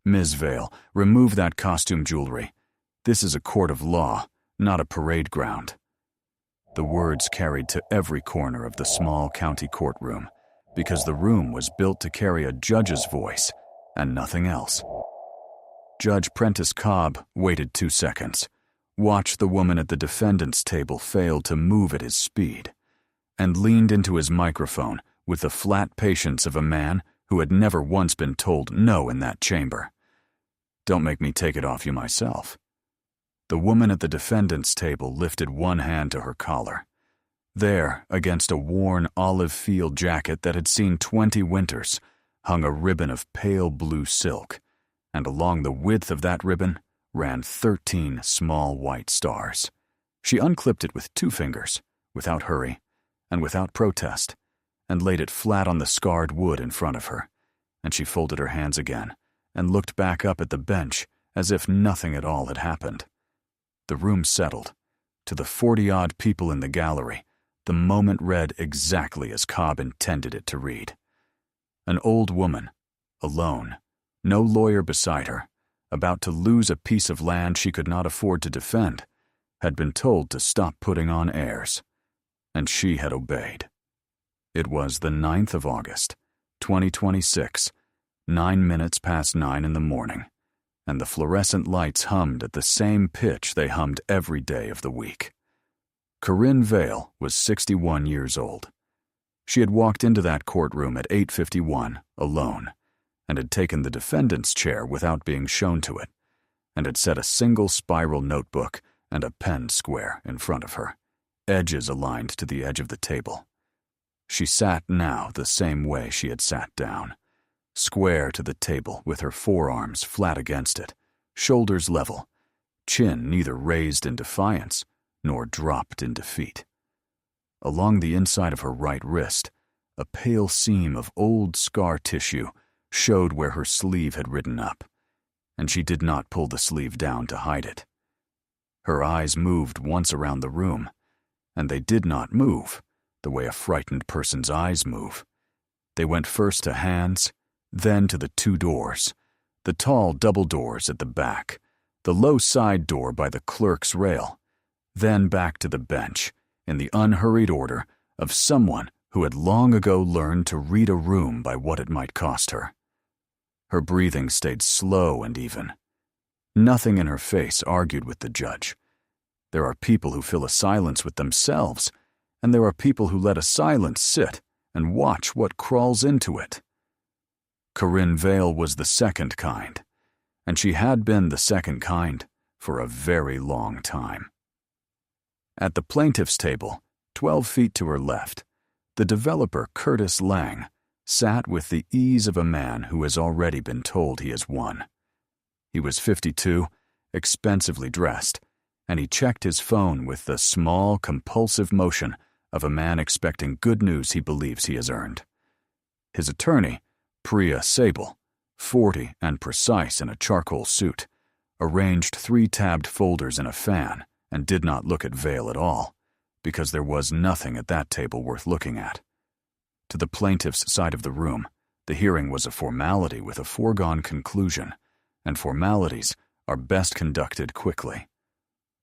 "Ms. Vale, remove that costume jewelry. This is a court of law, not a parade ground." The words carried to every corner of the small county courtroom, because the room was built to carry a judge's voice and nothing else. Judge Prentice Cobb waited 2 seconds, watched the woman at the defendant's table fail to move at his speed, and leaned into his microphone with the flat patience of a man who had never once been told no in that chamber. "Don't make me take it off you myself." The woman at the defendant's table lifted one hand to her collar. There, against a worn olive field jacket that had seen 20 winters, hung a ribbon of pale blue silk, and along the width of that ribbon ran 13 small white stars. She unclipped it with 2 fingers, without hurry and without protest, and laid it flat on the scarred wood in front of her, and she folded her hands again and looked back up at the bench as if nothing at all had happened. The room settled. To the 40-odd people in the gallery, the moment read exactly as Cobb intended it to read. An old woman, alone, no lawyer beside her, about to lose a piece of land she could not afford to defend, had been told to stop putting on airs, and she had obeyed. It was the 9th of August, 2026, 9 minutes past 9 in the morning, and the fluorescent lights hummed at the same pitch they hummed every day of the week. Corinne Vale was 61 years old. She had walked into that courtroom at 8:51 alone, and had taken the defendant's chair without being shown to it, and had set a single spiral notebook and a pen square in front of her, edges aligned to the edge of the table. She sat now the same way she had sat down, square to the table with her forearms flat against it, shoulders level, chin neither raised in defiance nor dropped in defeat. Along the inside of her right wrist, a pale seam of old scar tissue showed where her sleeve had ridden up, and she did not pull the sleeve down to hide it. Her eyes moved once around the room, and they did not move the way a frightened person's eyes move. They went first to hands, then to the 2 doors, the tall double doors at the back, the low side door by the clerk's rail, then back to the bench, in the unhurried order of someone who had long ago learned to read a room by what it might cost her. Her breathing stayed slow and even. Nothing in her face argued with the judge. There are people who fill a silence with themselves, and there are people who let a silence sit and watch what crawls into it. Corinne Vale was the second kind, and she had been the second kind for a very long time. At the plaintiff's table, 12 feet to her left, the developer Curtis Lang sat with the ease of a man who has already been told he has won. He was 52, expensively dressed, and he checked his phone with the small, compulsive motion of a man expecting good news he believes he has earned. His attorney, Priya Sable, 40 and precise in a charcoal suit, arranged 3 tabbed folders in a fan and did not look at Vale at all, because there was nothing at that table worth looking at. To the plaintiff's side of the room, the hearing was a formality with a foregone conclusion, and formalities are best conducted quickly.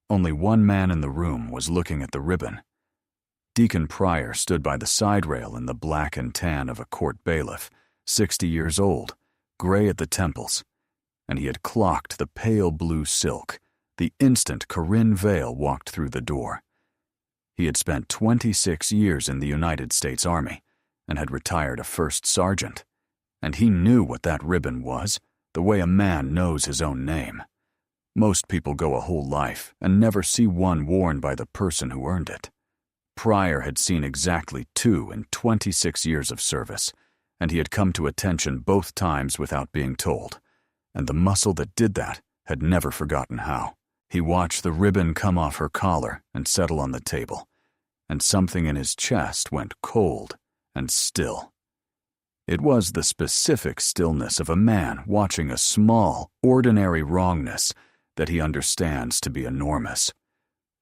Only one man in the room was looking at the ribbon. Deacon Pryor stood by the side rail in the black and tan of a court bailiff, 60 years old, gray at the temples, and he had clocked the pale blue silk the instant Corinne Vale walked through the door. He had spent 26 years in the United States Army and had retired a first sergeant, and he knew what that ribbon was, the way a man knows his own name. Most people go a whole life and never see one worn by the person who earned it. Pryor had seen exactly 2 in 26 years of service, and he had come to attention both times without being told, and the muscle that did that had never forgotten how. He watched the ribbon come off her collar and settle on the table, and something in his chest went cold and still. It was the specific stillness of a man watching a small, ordinary wrongness that he understands to be enormous,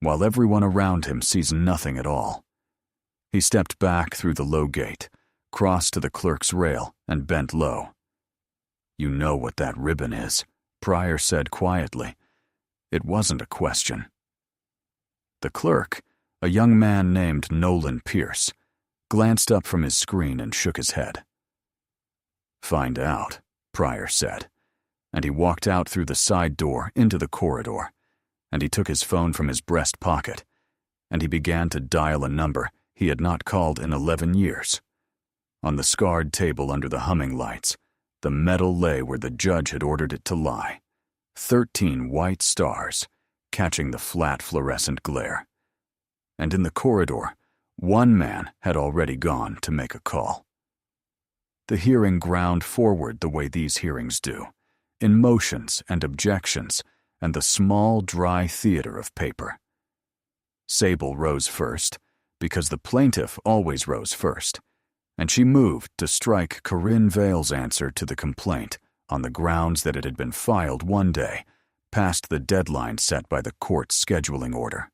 while everyone around him sees nothing at all. He stepped back through the low gate, crossed to the clerk's rail, and bent low. "You know what that ribbon is," Pryor said quietly. It wasn't a question. The clerk, a young man named Nolan Pierce, glanced up from his screen and shook his head. "Find out," Pryor said, and he walked out through the side door into the corridor, and he took his phone from his breast pocket, and he began to dial a number he had not called in 11 years. On the scarred table under the humming lights, the metal lay where the judge had ordered it to lie, 13 white stars catching the flat fluorescent glare. And in the corridor, one man had already gone to make a call. The hearing ground forward the way these hearings do, in motions and objections and the small, dry theater of paper. Sable rose first, because the plaintiff always rose first, and she moved to strike Corinne Vale's answer to the complaint on the grounds that it had been filed one day, past the deadline set by the court's scheduling order.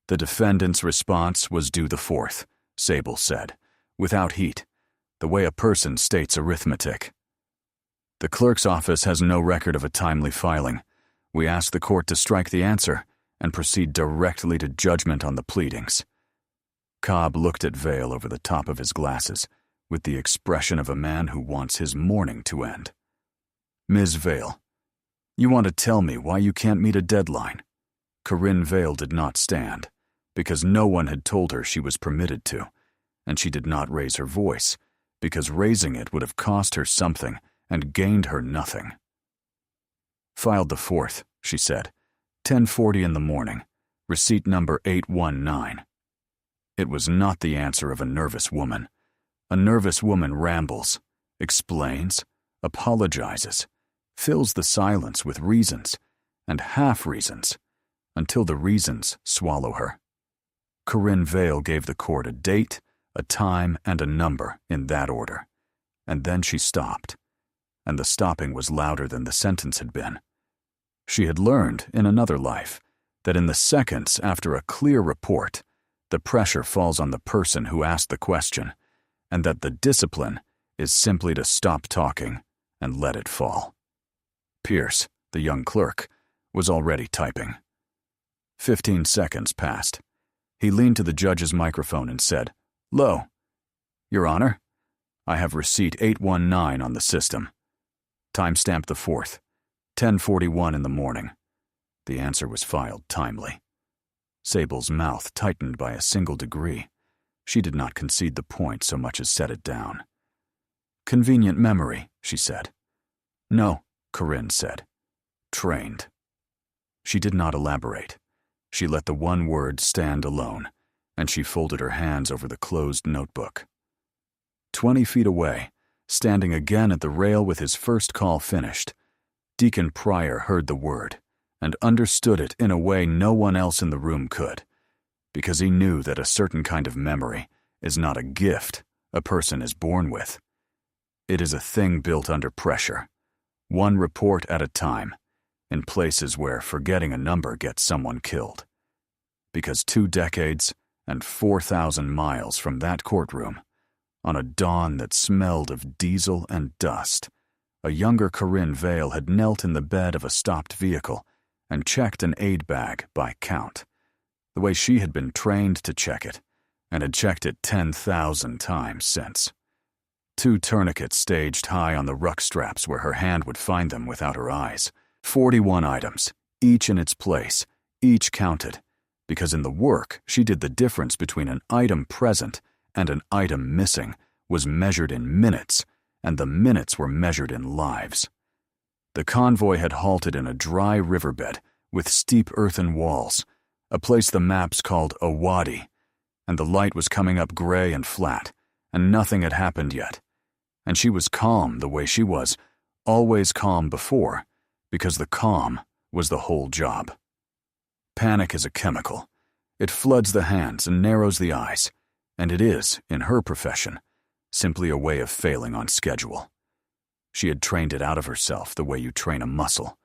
The defendant's response was due the 4th, Sable said, without heat, the way a person states arithmetic. "The clerk's office has no record of a timely filing. We ask the court to strike the answer and proceed directly to judgment on the pleadings." Cobb looked at Vale over the top of his glasses with the expression of a man who wants his morning to end. "Ms. Vale, you want to tell me why you can't meet a deadline?" Corinne Vale did not stand, because no one had told her she was permitted to, and she did not raise her voice, because raising it would have cost her something and gained her nothing. "Filed the 4th, she said, 10:40 in the morning, receipt number 819. It was not the answer of a nervous woman. A nervous woman rambles, explains, apologizes, fills the silence with reasons, and half-reasons, until the reasons swallow her. Corinne Vale gave the court a date, a time, and a number in that order, and then she stopped, and the stopping was louder than the sentence had been. She had learned, in another life, that in the seconds after a clear report, the pressure falls on the person who asked the question, and that the discipline is simply to stop talking and let it fall. Pierce, the young clerk, was already typing. 15 seconds passed. He leaned to the judge's microphone and said, "Lo, Your Honor, I have receipt 819 on the system. Timestamp the 4th, 10:41 in the morning." The answer was filed timely. Sable's mouth tightened by a single degree. She did not concede the point so much as set it down. "Convenient memory," she said. "No," Corinne said. "Trained." She did not elaborate. She let the one word stand alone, and she folded her hands over the closed notebook. 20 feet away, standing again at the rail with his first call finished, Deacon Pryor heard the word and understood it in a way no one else in the room could, because he knew that a certain kind of memory is not a gift a person is born with. It is a thing built under pressure, one report at a time, in places where forgetting a number gets someone killed. Because 2 decades and 4,000 miles from that courtroom, on a dawn that smelled of diesel and dust, a younger Corinne Vale had knelt in the bed of a stopped vehicle and checked an aid bag by count, the way she had been trained to check it, and had checked it 10,000 times since. 2 tourniquets staged high on the ruck straps where her hand would find them without her eyes. 41 items, each in its place, each counted, because in the work she did the difference between an item present and an item missing was measured in minutes, and the minutes were measured in lives. The convoy had halted in a dry riverbed with steep earthen walls, a place the maps called a wadi, and the light was coming up gray and flat, and nothing had happened yet. And she was calm the way she was, always calm before, because the calm was the whole job. Panic is a chemical. It floods the hands and narrows the eyes, and it is, in her profession, simply a way of failing on schedule. She had trained it out of herself the way you train a muscle,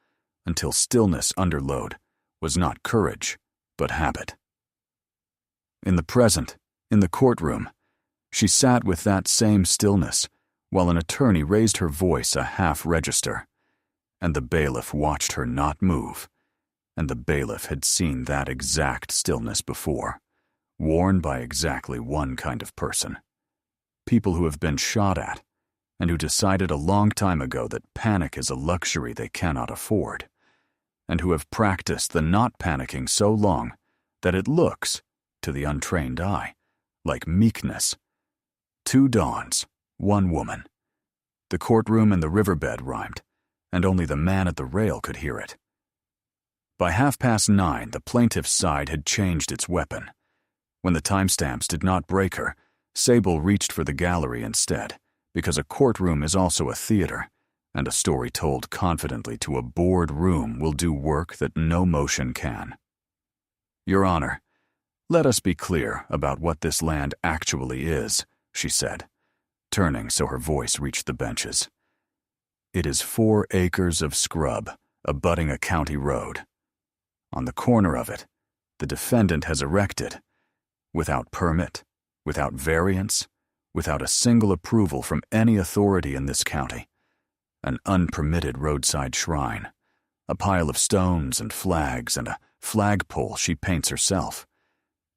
until stillness under load was not courage, but habit. In the present, in the courtroom, she sat with that same stillness, while an attorney raised her voice a half register, and the bailiff watched her not move, and the bailiff had seen that exact stillness before, worn by exactly one kind of person. People who have been shot at, and who decided a long time ago that panic is a luxury they cannot afford, and who have practiced the not panicking so long that it looks, to the untrained eye, like meekness. 2 dawns, 1 woman. The courtroom and the riverbed rhymed, and only the man at the rail could hear it. By 9:30, the plaintiff's side had changed its weapon. When the timestamps did not break her, Sable reached for the gallery instead, because a courtroom is also a theater, and a story told confidently to a bored room will do work that no motion can. "Your Honor, let us be clear about what this land actually is," she said, turning so her voice reached the benches. "It is 4 acres of scrub abutting a county road. On the corner of it, the defendant has erected, without permit, without variance, without a single approval from any authority in this county, an unpermitted roadside shrine, a pile of stones and flags and a flagpole she paints herself.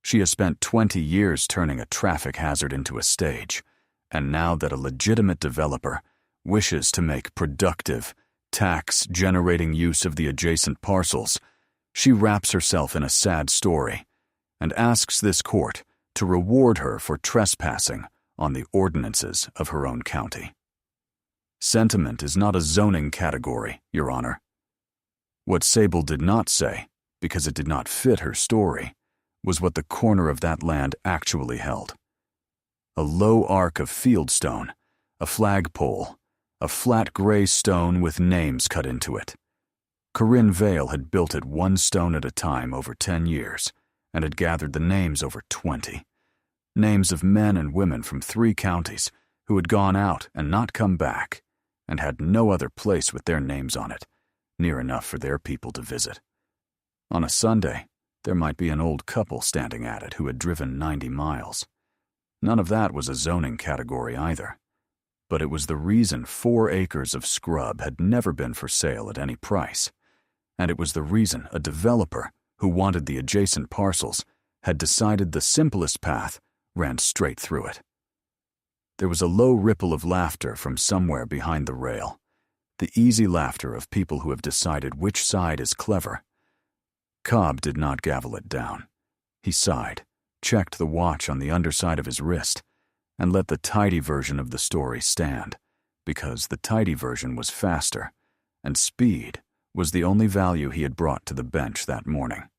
She has spent 20 years turning a traffic hazard into a stage, and now that a legitimate developer wishes to make productive, tax-generating use of the adjacent parcels, she wraps herself in a sad story and asks this court to reward her for trespassing on the ordinances of her own county. Sentiment is not a zoning category, Your Honor." What Sable did not say, because it did not fit her story, was what the corner of that land actually held. A low arc of fieldstone, a flagpole, a flat gray stone with names cut into it. Corinne Vale had built it 1 stone at a time over 10 years, and had gathered the names over 20. Names of men and women from 3 counties who had gone out and not come back, and had no other place with their names on it, near enough for their people to visit. On a Sunday, there might be an old couple standing at it who had driven 90 miles. None of that was a zoning category either, but it was the reason 4 acres of scrub had never been for sale at any price, and it was the reason a developer who wanted the adjacent parcels had decided the simplest path ran straight through it. There was a low ripple of laughter from somewhere behind the rail, the easy laughter of people who have decided which side is clever. Cobb did not gavel it down. He sighed, checked the watch on the underside of his wrist, and let the tidy version of the story stand, because the tidy version was faster, and speed was the only value he had brought to the bench that morning.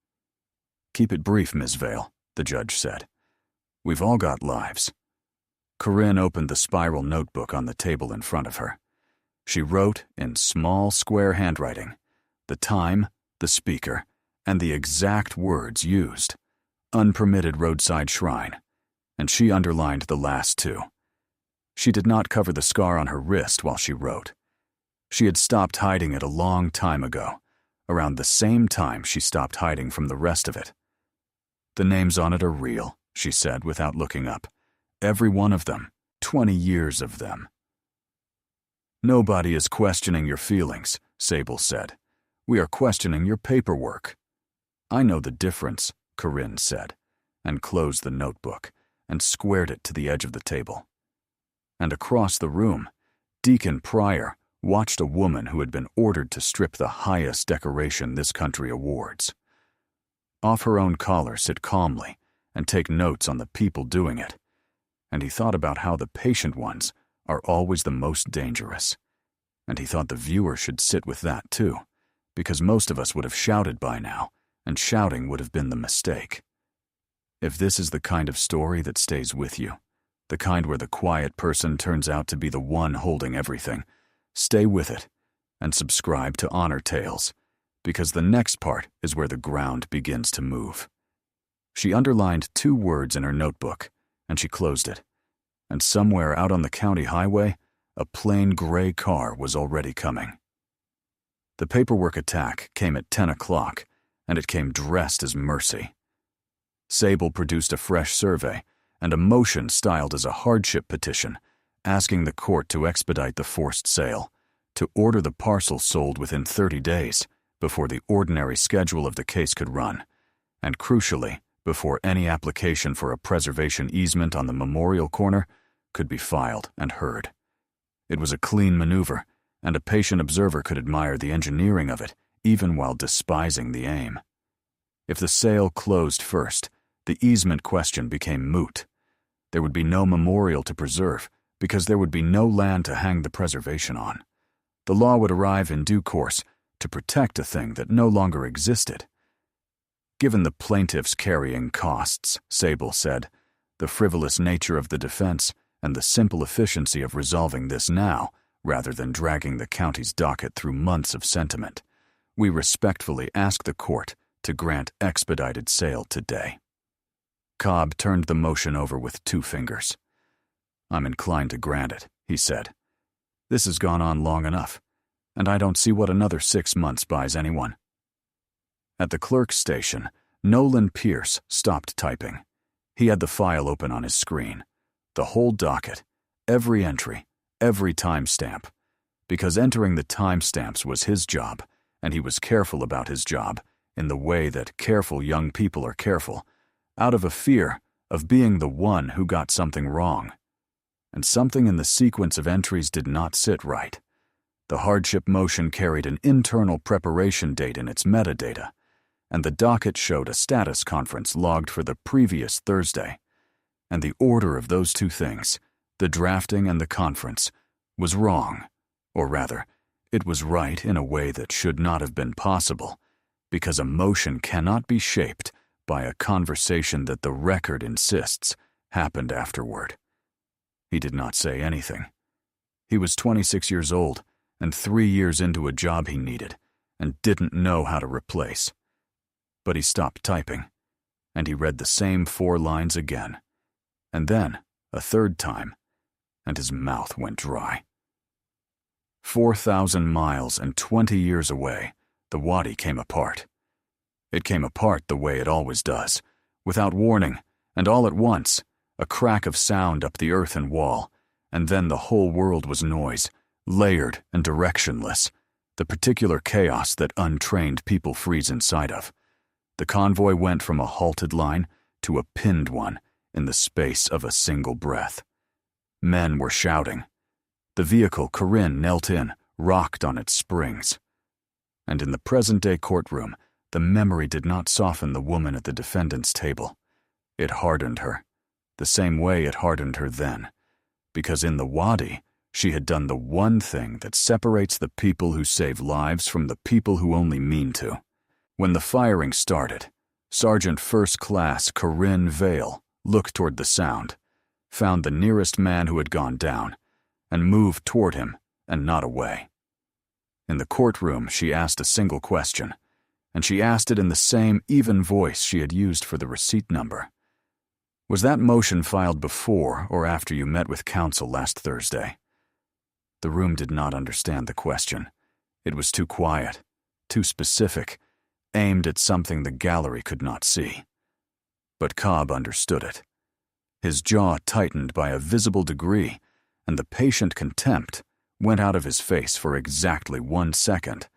"Keep it brief, Miss Vale," the judge said. "We've all got lives." Corinne opened the spiral notebook on the table in front of her. She wrote in small, square handwriting the time, the speaker, and the exact words used: "unpermitted roadside shrine," and she underlined the last 2. She did not cover the scar on her wrist while she wrote. She had stopped hiding it a long time ago, around the same time she stopped hiding from the rest of it. "The names on it are real," she said without looking up. "Every one of them, 20 years of them." "Nobody is questioning your feelings," Sable said. "We are questioning your paperwork." "I know the difference," Corinne said, and closed the notebook and squared it to the edge of the table. And across the room, Deacon Pryor watched a woman who had been ordered to strip the highest decoration this country awards. Off her own collar, sit calmly and take notes on the people doing it, and he thought about how the patient ones are always the most dangerous. And he thought the viewer should sit with that too, because most of us would have shouted by now, and shouting would have been the mistake. If this is the kind of story that stays with you, the kind where the quiet person turns out to be the one holding everything, stay with it and subscribe to Honor Tales, because the next part is where the ground begins to move. She underlined 2 words in her notebook, and she closed it. And somewhere out on the county highway, a plain gray car was already coming. The paperwork attack came at 10 o'clock, and it came dressed as mercy. Sable produced a fresh survey and a motion styled as a hardship petition, asking the court to expedite the forced sale, to order the parcel sold within 30 days before the ordinary schedule of the case could run, and crucially, before any application for a preservation easement on the memorial corner could be filed and heard. It was a clean maneuver, and a patient observer could admire the engineering of it, even while despising the aim. If the sale closed first, the easement question became moot. There would be no memorial to preserve, because there would be no land to hang the preservation on. The law would arrive in due course to protect a thing that no longer existed. Given the plaintiff's carrying costs, Sable said, the frivolous nature of the defense, and the simple efficiency of resolving this now, rather than dragging the county's docket through months of sentiment, we respectfully ask the court to grant expedited sale today. Cobb turned the motion over with 2 fingers. I'm inclined to grant it, he said. This has gone on long enough, and I don't see what another 6 months buys anyone. At the clerk's station, Nolan Pierce stopped typing. He had the file open on his screen. The whole docket, every entry, every timestamp, because entering the timestamps was his job, and he was careful about his job in the way that careful young people are careful, out of a fear of being the one who got something wrong. And something in the sequence of entries did not sit right. The hardship motion carried an internal preparation date in its metadata, and the docket showed a status conference logged for the previous Thursday. And the order of those 2 things, the drafting and the conference, was wrong. Or rather, it was right in a way that should not have been possible, because a motion cannot be shaped by a conversation that the record insists happened afterward. He did not say anything. He was 26 years old and 3 years into a job he needed and didn't know how to replace. But he stopped typing, and he read the same 4 lines again, and then a 3rd time, and his mouth went dry. 4,000 miles and 20 years away, the wadi came apart. It came apart the way it always does, without warning, and all at once, a crack of sound up the earthen wall, and then the whole world was noise, layered and directionless, the particular chaos that untrained people freeze inside of. The convoy went from a halted line to a pinned one in the space of a single breath. Men were shouting. The vehicle Corinne knelt in rocked on its springs. And in the present-day courtroom, the memory did not soften the woman at the defendant's table. It hardened her, the same way it hardened her then, because in the wadi, she had done the one thing that separates the people who save lives from the people who only mean to. When the firing started, Sergeant First Class Corinne Vale looked toward the sound, found the nearest man who had gone down, and moved toward him and not away. In the courtroom, she asked a single question, and she asked it in the same even voice she had used for the receipt number. Was that motion filed before or after you met with counsel last Thursday? The room did not understand the question. It was too quiet, too specific, aimed at something the gallery could not see. But Cobb understood it. His jaw tightened by a visible degree, and the patient contempt went out of his face for exactly 1 second,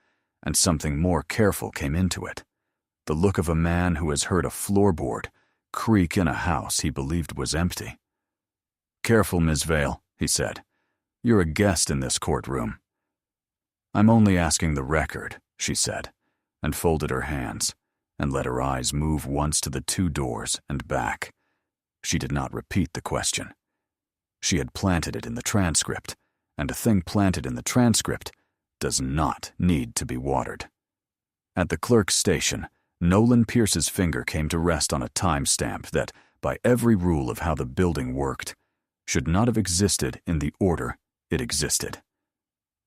and something more careful came into it. The look of a man who has heard a floorboard creak in a house he believed was empty. "Careful, Ms. Vale," he said. "You're a guest in this courtroom." "I'm only asking the record," she said, and folded her hands, and let her eyes move once to the 2 doors and back. She did not repeat the question. She had planted it in the transcript, and a thing planted in the transcript does not need to be watered. At the clerk's station, Nolan Pierce's finger came to rest on a timestamp that, by every rule of how the building worked, should not have existed in the order it existed.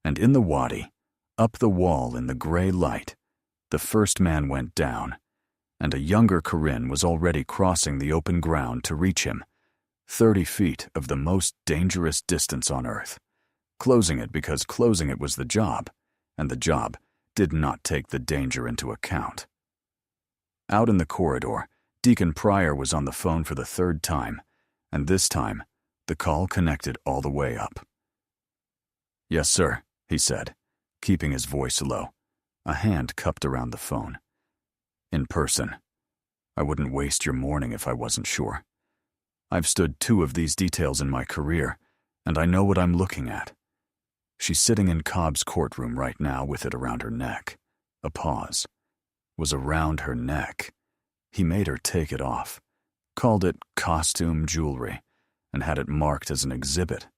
And in the wadi, up the wall in the gray light, the first man went down, and a younger Corinne was already crossing the open ground to reach him, 30 feet of the most dangerous distance on earth, closing it because closing it was the job, and the job did not take the danger into account. Out in the corridor, Deacon Pryor was on the phone for the 3rd time, and this time, The call connected all the way up. "Yes, sir," he said, keeping his voice low, a hand cupped around the phone. "In person. I wouldn't waste your morning if I wasn't sure. I've stood 2 of these details in my career, and I know what I'm looking at. She's sitting in Cobb's courtroom right now with it around her neck." A pause. Was around her neck. He made her take it off, called it costume jewelry, and had it marked as an exhibit.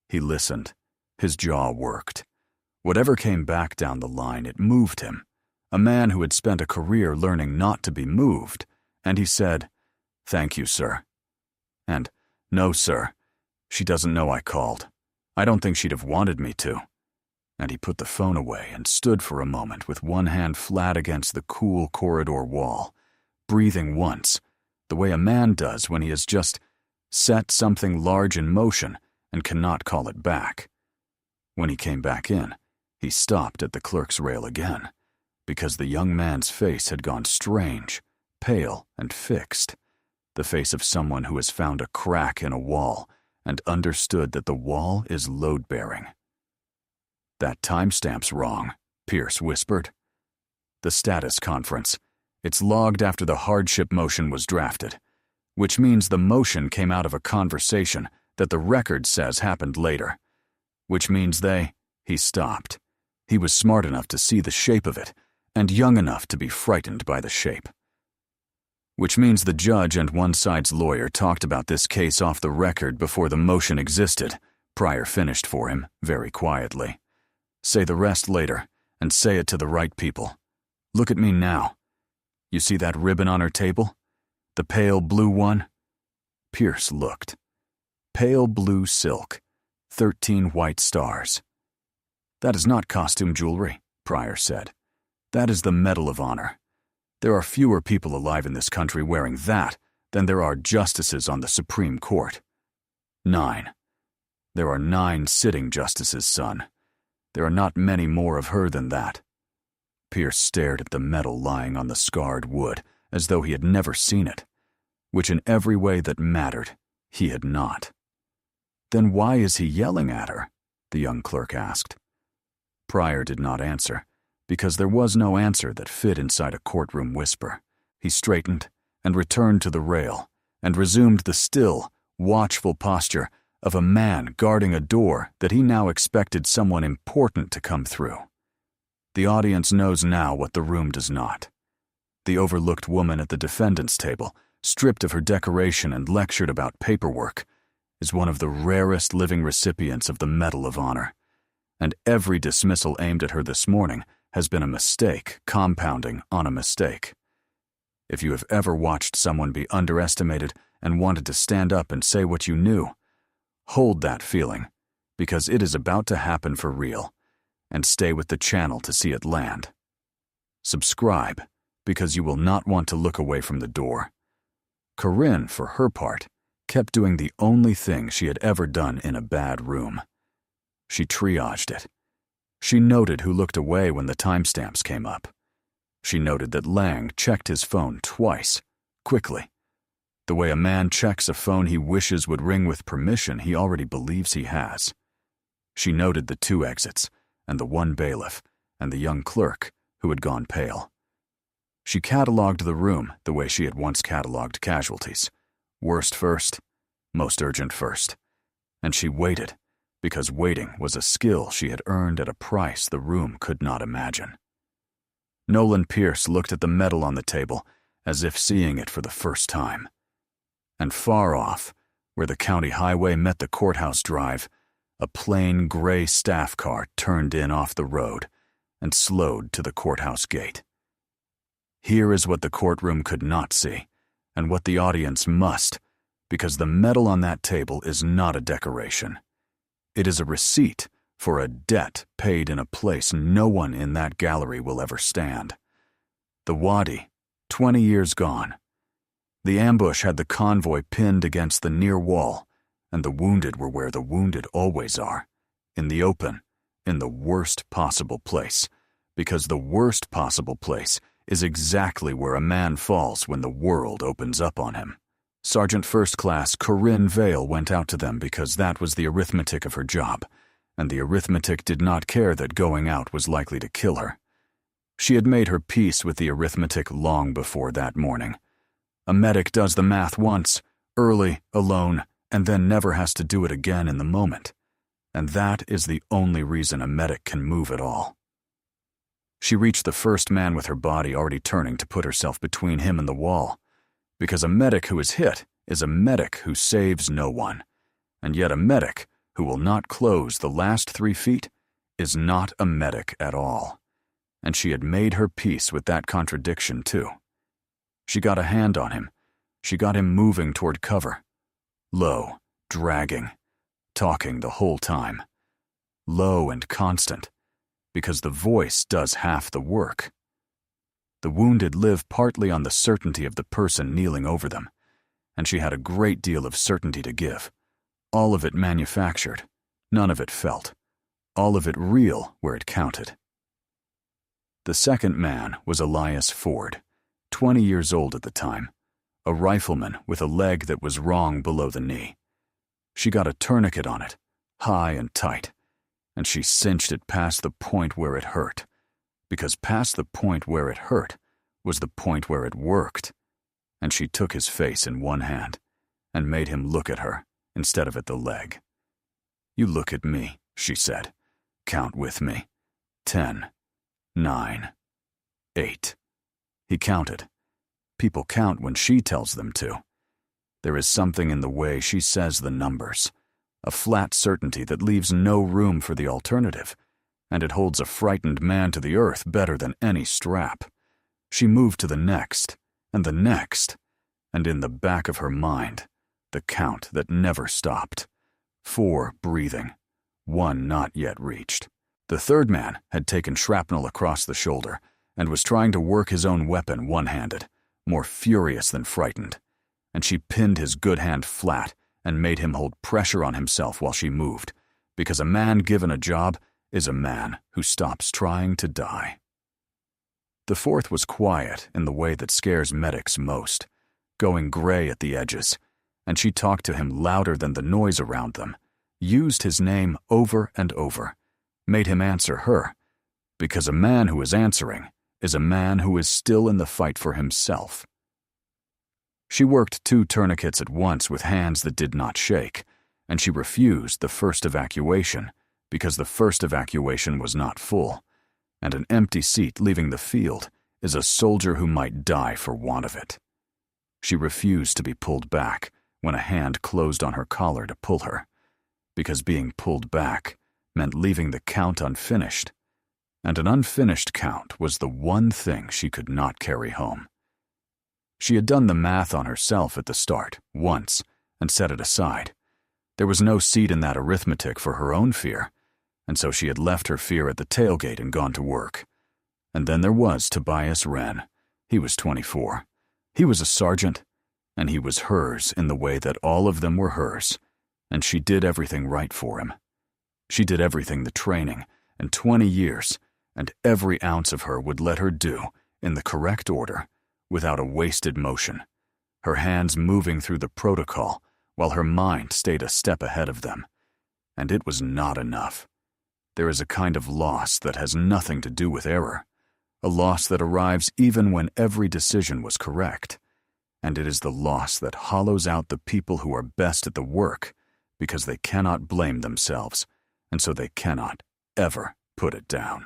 He listened. His jaw worked. Whatever came back down the line, it moved him. A man who had spent a career learning not to be moved, and he said, "Thank you, sir." And, "No, sir. She doesn't know I called. I don't think she'd have wanted me to." And he put the phone away and stood for a moment with one hand flat against the cool corridor wall, breathing once, the way a man does when he has just set something large in motion and cannot call it back. When he came back in, he stopped at the clerk's rail again, because the young man's face had gone strange, pale and fixed, the face of someone who has found a crack in a wall and understood that the wall is load-bearing. "That timestamp's wrong," Pierce whispered. "The status conference. It's logged after the hardship motion was drafted, which means the motion came out of a conversation that the record says happened later, which means He stopped. He was smart enough to see the shape of it, and young enough to be frightened by the shape. Which means the judge and one side's lawyer talked about this case off the record before the motion existed. Pryor finished for him, very quietly. "Say the rest later, and say it to the right people. Look at me now. You see that ribbon on her table? The pale blue one?" Pierce looked. Pale blue silk, 13 white stars. "That is not costume jewelry," Pryor said. "That is the Medal of Honor. There are fewer people alive in this country wearing that than there are justices on the Supreme Court. 9. There are 9 sitting justices, son. There are not many more of her than that." Pierce stared at the medal lying on the scarred wood as though he had never seen it, which in every way that mattered, he had not. "Then why is he yelling at her?" the young clerk asked. Pryor did not answer, because there was no answer that fit inside a courtroom whisper. He straightened and returned to the rail and resumed the still, watchful posture of a man guarding a door that he now expected someone important to come through. The audience knows now what the room does not. The overlooked woman at the defendant's table, stripped of her decoration and lectured about paperwork, is one of the rarest living recipients of the Medal of Honor, and every dismissal aimed at her this morning has been a mistake compounding on a mistake. If you have ever watched someone be underestimated and wanted to stand up and say what you knew, hold that feeling, because it is about to happen for real, and stay with the channel to see it land. Subscribe, because you will not want to look away from the door. Corinne, for her part, kept doing the only thing she had ever done in a bad room. She triaged it. She noted who looked away when the timestamps came up. She noted that Lang checked his phone twice, quickly. The way a man checks a phone he wishes would ring with permission he already believes he has. She noted the 2 exits, and the 1 bailiff, and the young clerk, who had gone pale. She catalogued the room the way she had once catalogued casualties. Worst first, most urgent first. And she waited, because waiting was a skill she had earned at a price the room could not imagine. Nolan Pierce looked at the medal on the table as if seeing it for the first time. And far off, where the county highway met the courthouse drive, a plain gray staff car turned in off the road and slowed to the courthouse gate. Here is what the courtroom could not see, and what the audience must, because the medal on that table is not a decoration. It is a receipt for a debt paid in a place no one in that gallery will ever stand. The Wadi, 20 years gone. The ambush had the convoy pinned against the near wall, and the wounded were where the wounded always are, in the open, in the worst possible place, because the worst possible place is exactly where a man falls when the world opens up on him. Sergeant First Class Corinne Vale went out to them because that was the arithmetic of her job, and the arithmetic did not care that going out was likely to kill her. She had made her peace with the arithmetic long before that morning. A medic does the math once, early, alone, and then never has to do it again in the moment. And that is the only reason a medic can move at all. She reached the first man with her body already turning to put herself between him and the wall, because a medic who is hit is a medic who saves no one, and yet a medic who will not close the last 3 feet is not a medic at all. And she had made her peace with that contradiction too. She got a hand on him. She got him moving toward cover. Low, dragging, talking the whole time. Low and constant, because the voice does half the work. The wounded live partly on the certainty of the person kneeling over them, and she had a great deal of certainty to give. All of it manufactured, none of it felt, all of it real where it counted. The second man was Elias Ford, 20 years old at the time, a rifleman with a leg that was wrong below the knee. She got a tourniquet on it, high and tight, and she cinched it past the point where it hurt, because past the point where it hurt was the point where it worked, and she took his face in one hand and made him look at her instead of at the leg. "You look at me," she said. "Count with me. 10, 9, 8. He counted. People count when she tells them to. There is something in the way she says the numbers, a flat certainty that leaves no room for the alternative, and it holds a frightened man to the earth better than any strap. She moved to the next, and in the back of her mind, the count that never stopped. 4 breathing, 1 not yet reached. The third man had taken shrapnel across the shoulder and was trying to work his own weapon one-handed, more furious than frightened, and she pinned his good hand flat and made him hold pressure on himself while she moved, because a man given a job is a man who stops trying to die. The fourth was quiet in the way that scares medics most, going gray at the edges, and she talked to him louder than the noise around them, used his name over and over, made him answer her, because a man who is answering is a man who is still in the fight for himself. She worked 2 tourniquets at once with hands that did not shake, and she refused the first evacuation because the first evacuation was not full, and an empty seat leaving the field is a soldier who might die for want of it. She refused to be pulled back when a hand closed on her collar to pull her, because being pulled back meant leaving the count unfinished, and an unfinished count was the one thing she could not carry home. She had done the math on herself at the start, once, and set it aside. There was no seat in that arithmetic for her own fear, and so she had left her fear at the tailgate and gone to work. And then there was Tobias Wren. He was 24. He was a sergeant, and he was hers in the way that all of them were hers, and she did everything right for him. She did everything the training, and 20 years, and every ounce of her would let her do, in the correct order, without a wasted motion, her hands moving through the protocol while her mind stayed a step ahead of them. And it was not enough. There is a kind of loss that has nothing to do with error, a loss that arrives even when every decision was correct, and it is the loss that hollows out the people who are best at the work because they cannot blame themselves, and so they cannot ever put it down.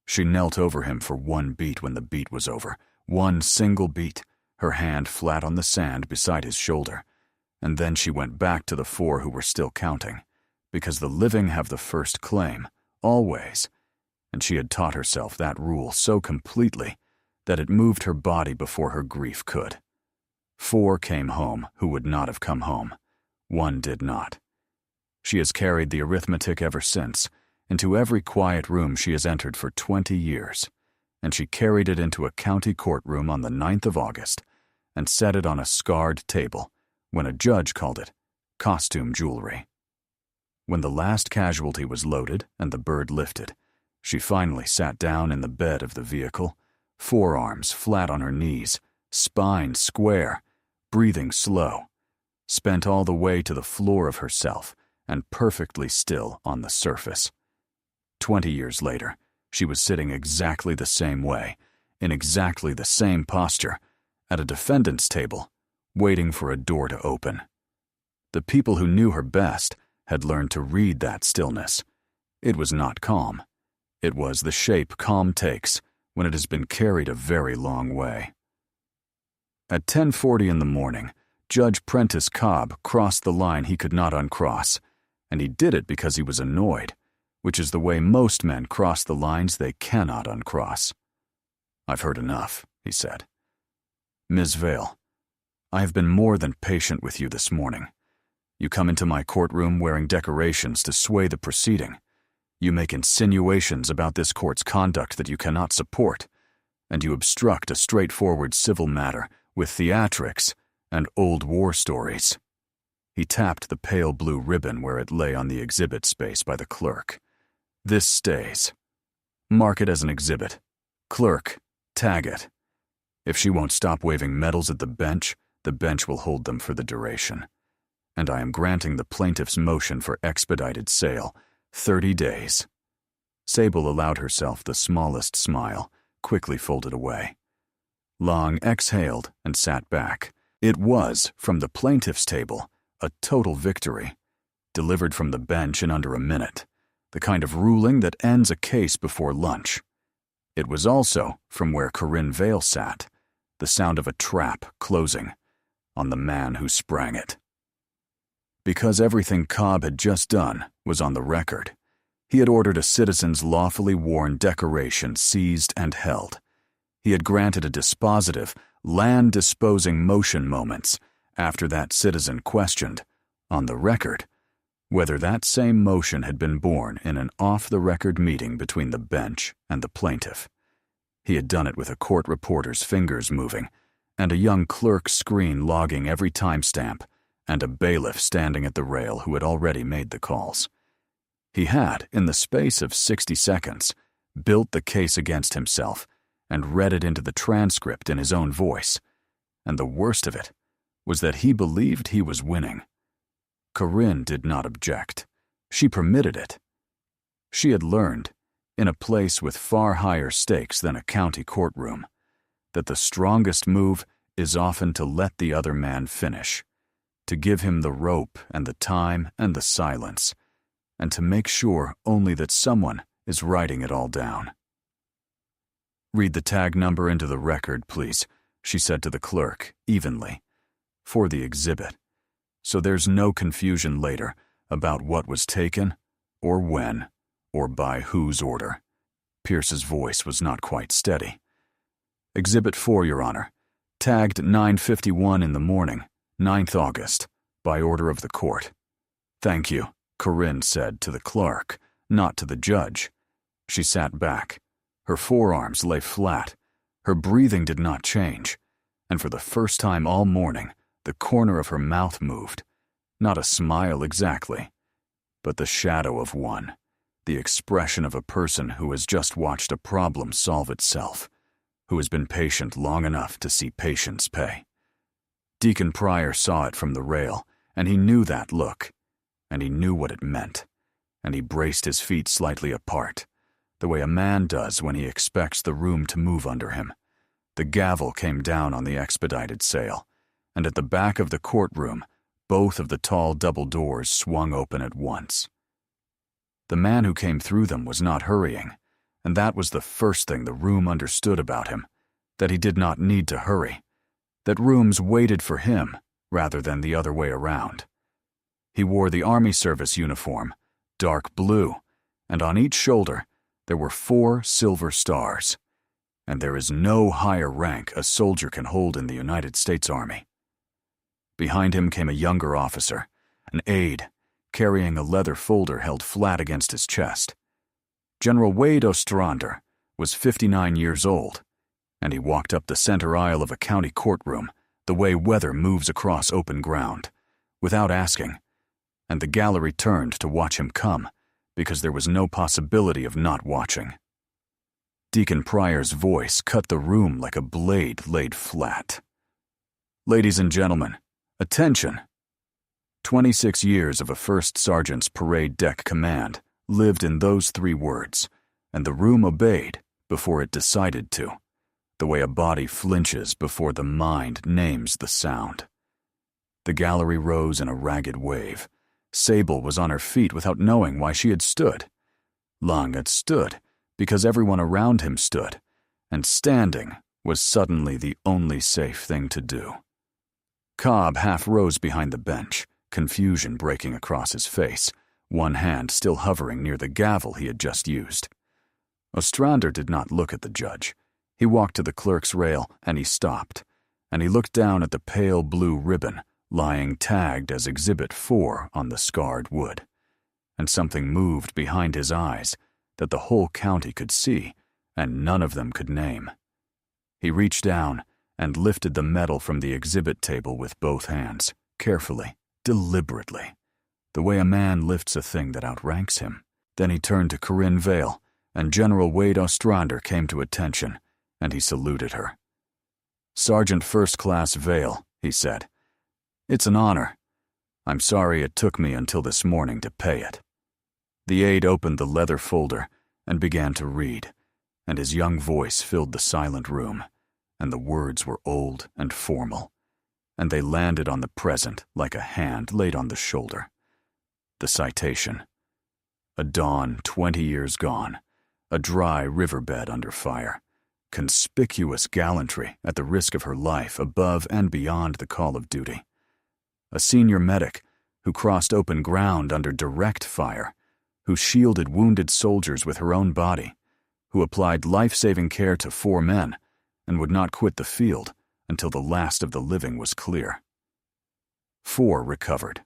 She knelt over him for 1 beat when the beat was over, 1 single beat, her hand flat on the sand beside his shoulder, and then she went back to the 4 who were still counting, because the living have the first claim, always, and she had taught herself that rule so completely that it moved her body before her grief could. 4 came home who would not have come home. 1 did not. She has carried the arithmetic ever since, into every quiet room she has entered for 20 years, and she carried it into a county courtroom on the 9th of August and set it on a scarred table when a judge called it costume jewelry. When the last casualty was loaded and the bird lifted, she finally sat down in the bed of the vehicle, forearms flat on her knees, spine square, breathing slow, spent all the way to the floor of herself and perfectly still on the surface. 20 years later, she was sitting exactly the same way, in exactly the same posture, at a defendant's table, waiting for a door to open. The people who knew her best had learned to read that stillness. It was not calm. It was the shape calm takes when it has been carried a very long way. At 10:40 in the morning, Judge Prentice Cobb crossed the line he could not uncross, and he did it because he was annoyed, which is the way most men cross the lines they cannot uncross. "I've heard enough," he said. "Ms. Vale, I have been more than patient with you this morning. You come into my courtroom wearing decorations to sway the proceeding. You make insinuations about this court's conduct that you cannot support, and you obstruct a straightforward civil matter with theatrics and old war stories." He tapped the pale blue ribbon where it lay on the exhibit space by the clerk. "This stays. Mark it as an exhibit. Clerk, tag it. If she won't stop waving medals at the bench will hold them for the duration. And I am granting the plaintiff's motion for expedited sale, 30 days. Sable allowed herself the smallest smile, quickly folded away. Long exhaled and sat back. It was, from the plaintiff's table, a total victory, delivered from the bench in under a minute, the kind of ruling that ends a case before lunch. It was also, from where Corinne Vale sat, the sound of a trap closing on the man who sprang it. Because everything Cobb had just done was on the record, he had ordered a citizen's lawfully worn decoration seized and held. He had granted a dispositive, land-disposing motion moments after that citizen questioned, on the record, whether that same motion had been born in an off-the-record meeting between the bench and the plaintiff. He had done it with a court reporter's fingers moving, and a young clerk's screen logging every timestamp, and a bailiff standing at the rail who had already made the calls. He had, in the space of 60 seconds, built the case against himself and read it into the transcript in his own voice, and the worst of it was that he believed he was winning. Corinne did not object. She permitted it. She had learned, in a place with far higher stakes than a county courtroom, that the strongest move is often to let the other man finish, to give him the rope and the time and the silence, and to make sure only that someone is writing it all down. "Read the tag number into the record, please," she said to the clerk, evenly, "for the exhibit, so there's no confusion later about what was taken, or when, or by whose order." Pierce's voice was not quite steady. "Exhibit 4, Your Honor, tagged 9:51 in the morning, 9th August, by order of the court." "Thank you," Corinne said to the clerk, not to the judge. She sat back. Her forearms lay flat. Her breathing did not change, and for the first time all morning, the corner of her mouth moved. Not a smile exactly, but the shadow of one, the expression of a person who has just watched a problem solve itself, who has been patient long enough to see patience pay. Deacon Pryor saw it from the rail, and he knew that look, and he knew what it meant, and he braced his feet slightly apart, the way a man does when he expects the room to move under him. The gavel came down on the expedited sale, and at the back of the courtroom, both of the tall double doors swung open at once. The man who came through them was not hurrying, and that was the first thing the room understood about him, that he did not need to hurry, that rooms waited for him rather than the other way around. He wore the Army Service uniform, dark blue, and on each shoulder there were 4 silver stars, and there is no higher rank a soldier can hold in the United States Army. Behind him came a younger officer, an aide, carrying a leather folder held flat against his chest. General Wade Ostrander was 59 years old, and he walked up the center aisle of a county courtroom the way weather moves across open ground, without asking, and the gallery turned to watch him come, because there was no possibility of not watching. Deacon Pryor's voice cut the room like a blade laid flat. Ladies and gentlemen, attention! 26 years of a first sergeant's parade deck command lived in those 3 words, and the room obeyed before it decided to, the way a body flinches before the mind names the sound. The gallery rose in a ragged wave. Sable was on her feet without knowing why she had stood. Lang had stood because everyone around him stood, and standing was suddenly the only safe thing to do. Cobb half rose behind the bench, confusion breaking across his face, one hand still hovering near the gavel he had just used. Ostrander did not look at the judge. He walked to the clerk's rail, and he stopped, and he looked down at the pale blue ribbon lying tagged as Exhibit 4 on the scarred wood, and something moved behind his eyes that the whole county could see, and none of them could name. He reached down and lifted the medal from the exhibit table with both hands, carefully, deliberately, the way a man lifts a thing that outranks him. Then he turned to Corinne Vale, and General Wade Ostrander came to attention, and he saluted her. "Sergeant First Class Vale," he said. "It's an honor. I'm sorry it took me until this morning to pay it." The aide opened the leather folder and began to read, and his young voice filled the silent room, and the words were old and formal, and they landed on the present like a hand laid on the shoulder. The citation: "A dawn 20 years gone, a dry riverbed under fire, conspicuous gallantry at the risk of her life above and beyond the call of duty. A senior medic who crossed open ground under direct fire, who shielded wounded soldiers with her own body, who applied life-saving care to 4 men and would not quit the field until the last of the living was clear. 4 recovered.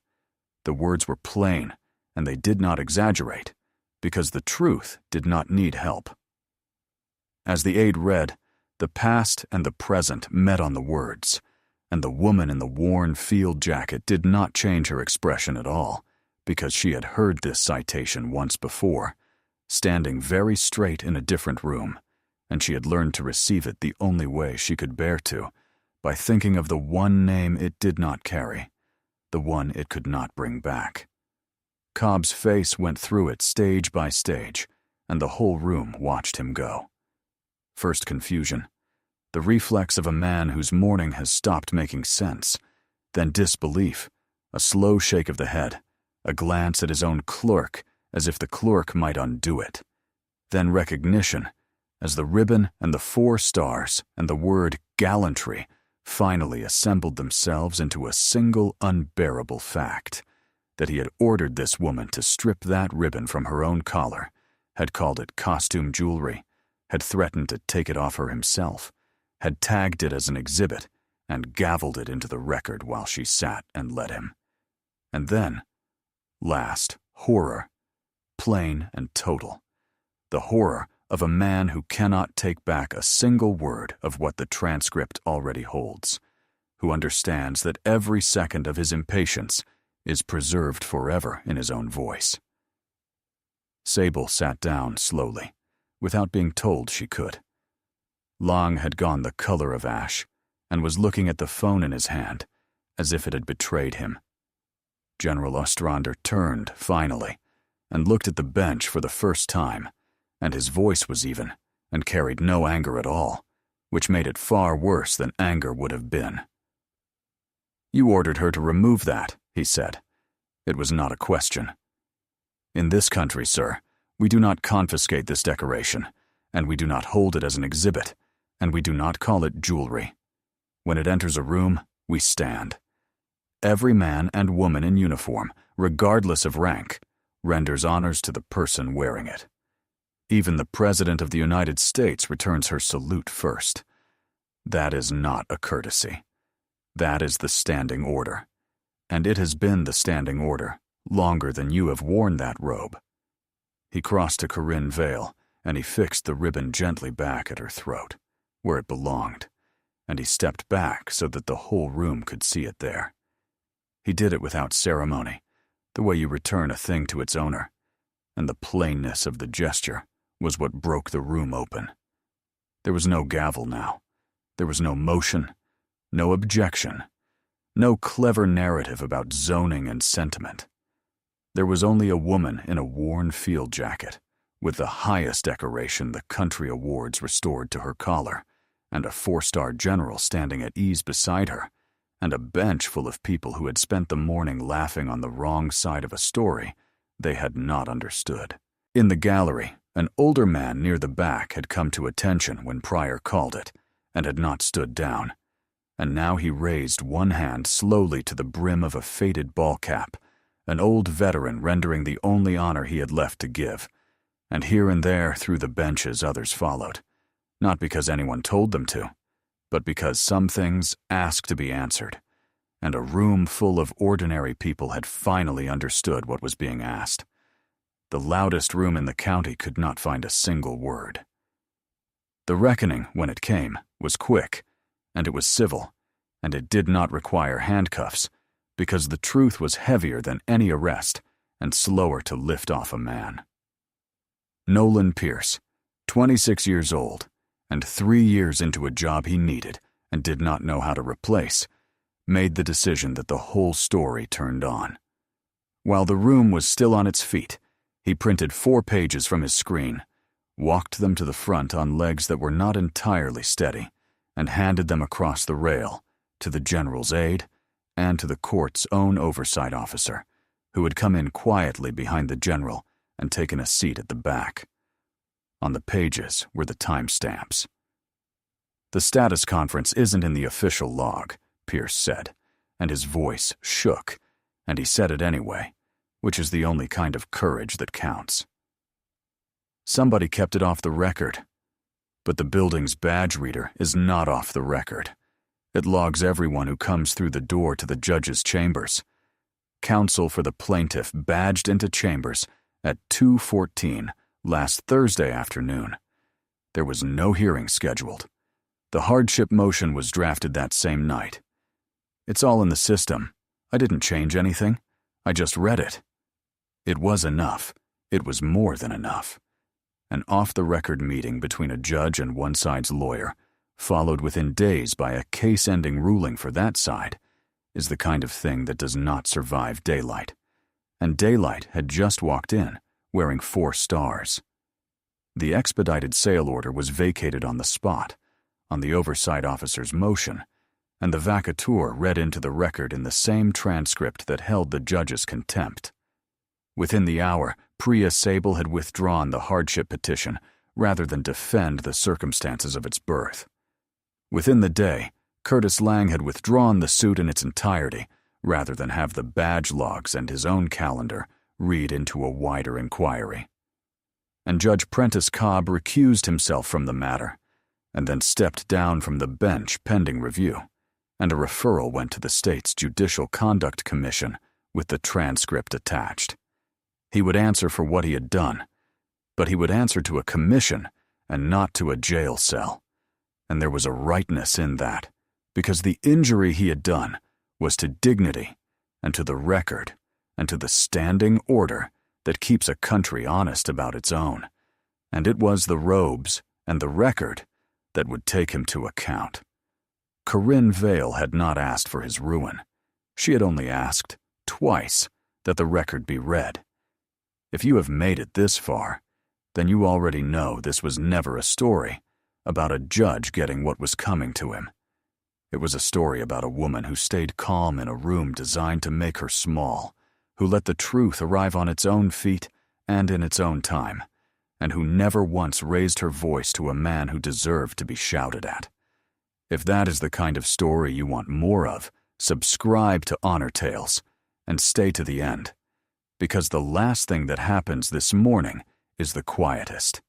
The words were plain, and they did not exaggerate, because the truth did not need help." As the aide read, the past and the present met on the words, and the woman in the worn field jacket did not change her expression at all, because she had heard this citation once before, standing very straight in a different room, and she had learned to receive it the only way she could bear to, by thinking of the one name it did not carry, the one it could not bring back. Cobb's face went through it stage by stage, and the whole room watched him go. First confusion, the reflex of a man whose morning has stopped making sense, then disbelief, a slow shake of the head, a glance at his own clerk as if the clerk might undo it, then recognition as the ribbon and the 4 stars and the word gallantry finally assembled themselves into a single unbearable fact, that he had ordered this woman to strip that ribbon from her own collar, had called it costume jewelry, had threatened to take it off her himself, had tagged it as an exhibit, and gavelled it into the record while she sat and let him. And then, last, horror, plain and total, the horror of a man who cannot take back a single word of what the transcript already holds, who understands that every second of his impatience is preserved forever in his own voice. Sable sat down slowly, without being told she could. Lang had gone the color of ash, and was looking at the phone in his hand, as if it had betrayed him. General Ostrander turned, finally, and looked at the bench for the first time, and his voice was even, and carried no anger at all, which made it far worse than anger would have been. "You ordered her to remove that," he said. "It was not a question. In this country, sir, we do not confiscate this decoration, and we do not hold it as an exhibit, and we do not call it jewelry. When it enters a room, we stand. Every man and woman in uniform, regardless of rank, renders honors to the person wearing it. Even the President of the United States returns her salute first. That is not a courtesy. That is the standing order. And it has been the standing order longer than you have worn that robe." He crossed to Corinne Vale, and he fixed the ribbon gently back at her throat, where it belonged, and he stepped back so that the whole room could see it there. He did it without ceremony, the way you return a thing to its owner, and the plainness of the gesture was what broke the room open. There was no gavel now. There was no motion, no objection, No clever narrative about zoning and sentiment. There was only a woman in a worn field jacket, with the highest decoration the country awards restored to her collar, and a 4-star general standing at ease beside her, and a bench full of people who had spent the morning laughing on the wrong side of a story they had not understood. In the gallery, an older man near the back had come to attention when Pryor called it, and had not stood down, and now he raised one hand slowly to the brim of a faded ball cap, an old veteran rendering the only honor he had left to give, and here and there through the benches others followed, not because anyone told them to, but because some things asked to be answered, and a room full of ordinary people had finally understood what was being asked. The loudest room in the county could not find a single word. The reckoning, when it came, was quick, and it was civil, and it did not require handcuffs, because the truth was heavier than any arrest and slower to lift off a man. Nolan Pierce, 26 years old, and 3 years into a job he needed and did not know how to replace, made the decision that the whole story turned on. While the room was still on its feet, he printed 4 pages from his screen, walked them to the front on legs that were not entirely steady, and handed them across the rail to the general's aide and to the court's own oversight officer, who had come in quietly behind the general and taken a seat at the back. On the pages were the timestamps. "The status conference isn't in the official log," Pierce said, and his voice shook, and he said it anyway, which is the only kind of courage that counts. "Somebody kept it off the record, but the building's badge reader is not off the record. It logs everyone who comes through the door to the judge's chambers. Counsel for the plaintiff badged into chambers at 2:14 last Thursday afternoon. There was no hearing scheduled. The hardship motion was drafted that same night. It's all in the system. I didn't change anything. I just read it. It was enough. It was more than enough. An off-the-record meeting between a judge and one side's lawyer, followed within days by a case-ending ruling for that side, is the kind of thing that does not survive daylight. And daylight had just walked in, wearing 4 stars. The expedited sale order was vacated on the spot, on the oversight officer's motion, and the vacateur read into the record in the same transcript that held the judge's contempt. Within the hour, Priya Sable had withdrawn the hardship petition rather than defend the circumstances of its birth. Within the day, Curtis Lang had withdrawn the suit in its entirety rather than have the badge logs and his own calendar read into a wider inquiry. And Judge Prentice Cobb recused himself from the matter and then stepped down from the bench pending review, and a referral went to the state's Judicial Conduct Commission with the transcript attached. He would answer for what he had done, but he would answer to a commission and not to a jail cell. And there was a rightness in that, because the injury he had done was to dignity and to the record and to the standing order that keeps a country honest about its own. And it was the robes and the record that would take him to account. Corinne Vale had not asked for his ruin. She had only asked, twice, that the record be read. If you have made it this far, then you already know this was never a story about a judge getting what was coming to him. It was a story about a woman who stayed calm in a room designed to make her small, who let the truth arrive on its own feet and in its own time, and who never once raised her voice to a man who deserved to be shouted at. If that is the kind of story you want more of, subscribe to Honor Tales and stay to the end, because the last thing that happens this morning is the quietest,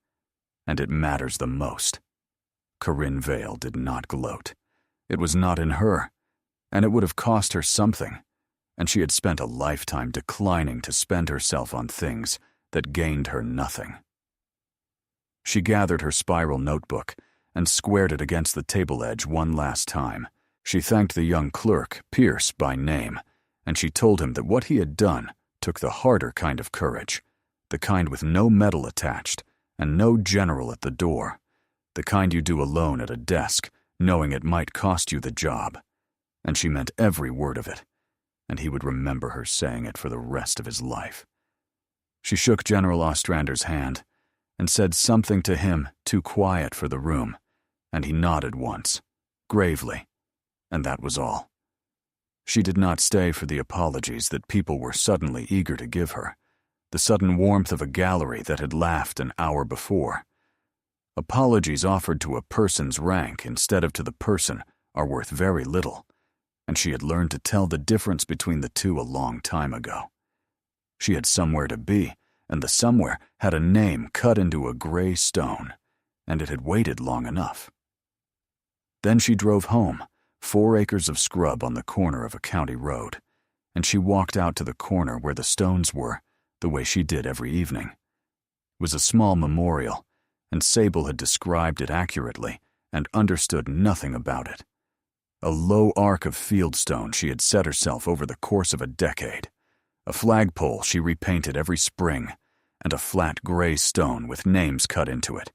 and it matters the most. Corinne Vale did not gloat. It was not in her, and it would have cost her something, and she had spent a lifetime declining to spend herself on things that gained her nothing. She gathered her spiral notebook and squared it against the table edge one last time. She thanked the young clerk, Pierce, by name, and she told him that what he had done took the harder kind of courage, the kind with no medal attached and no general at the door, the kind you do alone at a desk, knowing it might cost you the job. and she meant every word of it, and he would remember her saying it for the rest of his life. She shook General Ostrander's hand and said something to him too quiet for the room, and he nodded once, gravely, and that was all. She did not stay for the apologies that people were suddenly eager to give her, the sudden warmth of a gallery that had laughed an hour before. Apologies offered to a person's rank instead of to the person are worth very little, and she had learned to tell the difference between the two a long time ago. She had somewhere to be, and the somewhere had a name cut into a gray stone, and it had waited long enough. Then she drove home, 4 acres of scrub on the corner of a county road, and she walked out to the corner where the stones were, the way she did every evening. It was a small memorial, and Sable had described it accurately and understood nothing about it. A low arc of fieldstone she had set herself over the course of a decade, a flagpole she repainted every spring, and a flat gray stone with names cut into it,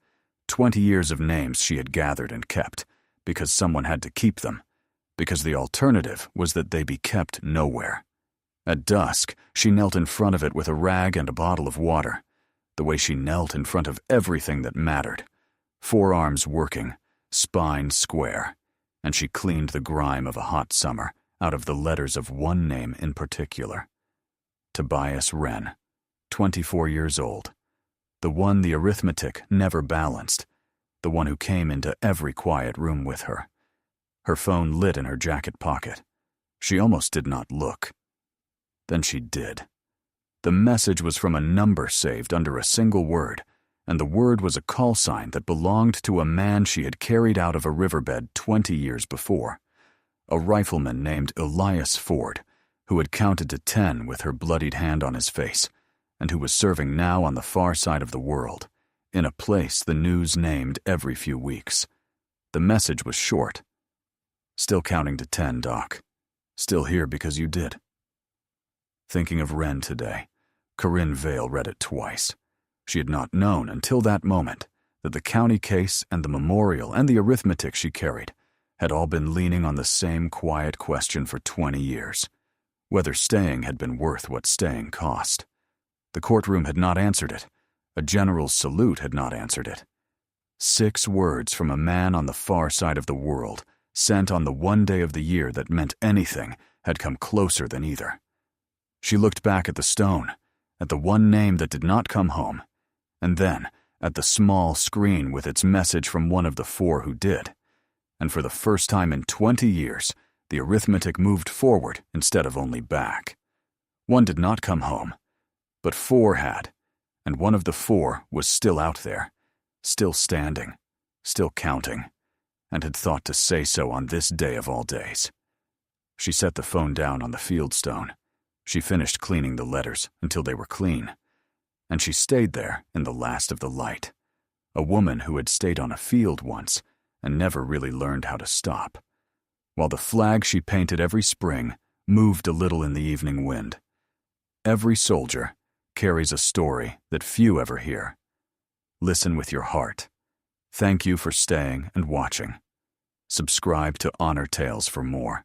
20 years of names she had gathered and kept, because someone had to keep them, because the alternative was that they be kept nowhere. At dusk, she knelt in front of it with a rag and a bottle of water, the way she knelt in front of everything that mattered, forearms working, spine square, and she cleaned the grime of a hot summer out of the letters of one name in particular. Tobias Wren, 24 years old, the one the arithmetic never balanced, the one who came into every quiet room with her. Her phone lit in her jacket pocket. She almost did not look. Then she did. The message was from a number saved under a single word, and the word was a call sign that belonged to a man she had carried out of a riverbed 20 years before, a rifleman named Elias Ford, who had counted to 10 with her bloodied hand on his face, and who was serving now on the far side of the world, in a place the news named every few weeks. The message was short. Still counting to 10, Doc. Still here because you did. Thinking of Wren today, Corinne Vale read it twice. She had not known until that moment that the county case and the memorial and the arithmetic she carried had all been leaning on the same quiet question for 20 years, whether staying had been worth what staying cost. The courtroom had not answered it. A general's salute had not answered it. 6 words from a man on the far side of the world, sent on the one day of the year that meant anything, had come closer than either. She looked back at the stone, at the one name that did not come home, and then at the small screen with its message from one of the 4 who did. And for the first time in 20 years, the arithmetic moved forward instead of only back. One did not come home, but 4 had, and one of the 4 was still out there, still standing, still counting, and had thought to say so on this day of all days. She set the phone down on the fieldstone. She finished cleaning the letters until they were clean, and she stayed there in the last of the light, a woman who had stayed on a field once and never really learned how to stop, while the flag she painted every spring moved a little in the evening wind. Every soldier carries a story that few ever hear. Listen with your heart. Thank you for staying and watching. Subscribe to Honor Tales for more.